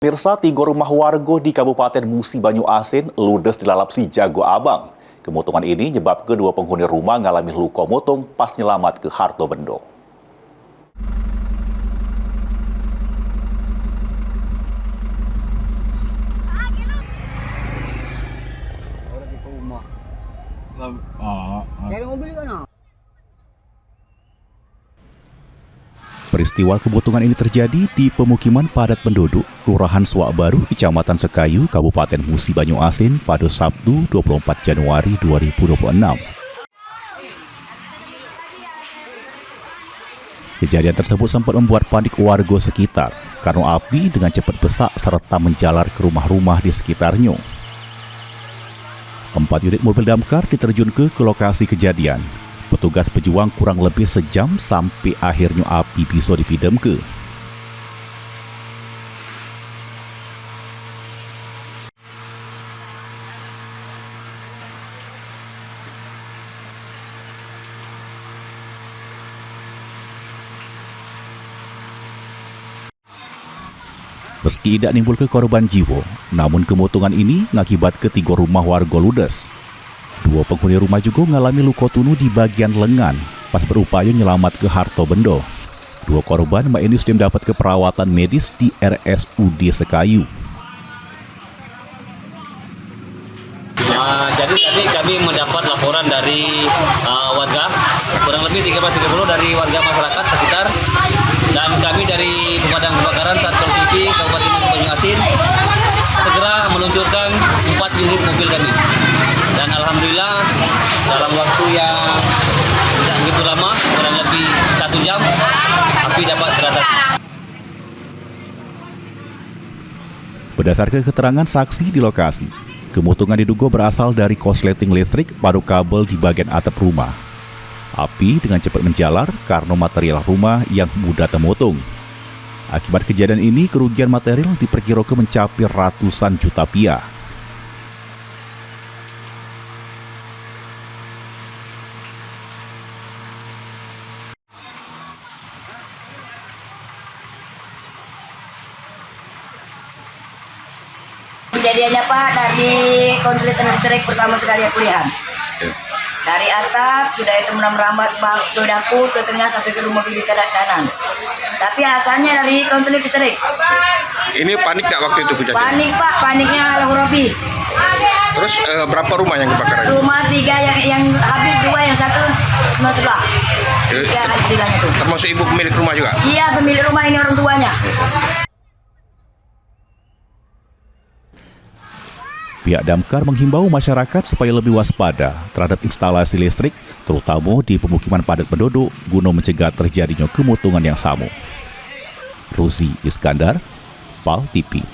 Pemirsa, 3 rumah warga di Kabupaten Musi Banyu Asin ludes dilalap si Jago Abang. Kemotongan ini nyebab kedua penghuni rumah ngalami luka motong pas nyelamat ke Harto Bendo. Peristiwa kebotongan ini terjadi di pemukiman padat penduduk, Kelurahan Suak Baru, Kecamatan Sekayu, Kabupaten Musi Banyu Asin pada Sabtu 24 Januari 2026. Kejadian tersebut sempat membuat panik warga sekitar karena api dengan cepat besar serta menjalar ke rumah-rumah di sekitarnya. 4 unit mobil damkar diterjun ke lokasi kejadian. Petugas berjuang kurang lebih sejam sampai akhirnya api bisa dipidamkan. Meski tidak nimbul ke korban jiwa, namun kemotongan ini mengakibatkan 3 rumah warga ludes. 2 penghuni rumah juga mengalami luka tunu di bagian lengan pas berupaya nyelamat ke Harto Bendo. 2 korban ini sudah mendapat keperawatan medis di RSUD Sekayu. Jadi tadi kami mendapat laporan dari warga, kurang lebih 13.30 dari warga masyarakat sekitar, dan kami dari pemadam kebakaran Satpol PP Kabupaten Musi Banyu Asin segera meluncurkan 4 unit mobil kami. Dan alhamdulillah dalam waktu yang tidak begitu lama, kurang lebih 1 jam, api dapat teratasi. Berdasarkan keterangan saksi di lokasi, kemotongan diduga berasal dari korsleting listrik pada kabel di bagian atap rumah. Api dengan cepat menjalar karena material rumah yang mudah termotong. Akibat kejadian ini, kerugian material diperkirakan mencapai ratusan juta rupiah. Kejadiannya Pak dari konsleting listrik pertama sekali kuliahan. Dari atap sudah itu merambat ke dapur, ke tengah sampai ke rumah bibi kanan. Tapi asalnya dari konsleting listrik. Ini panik tidak waktu itu kejadian? Panik Pak, paniknya Laurabi. Terus berapa rumah yang kebakaran? Rumah 3 yang habis, 2 yang 1 rumah sebelah. 3 bilangnya itu. Termasuk ibu pemilik rumah juga? Iya, pemilik rumah ini orang tuanya. Pihak damkar menghimbau masyarakat supaya lebih waspada terhadap instalasi listrik, terutama di pemukiman padat penduduk, guna mencegah terjadinya kemotongan yang sama. Ruzi Iskandar, PAL TV.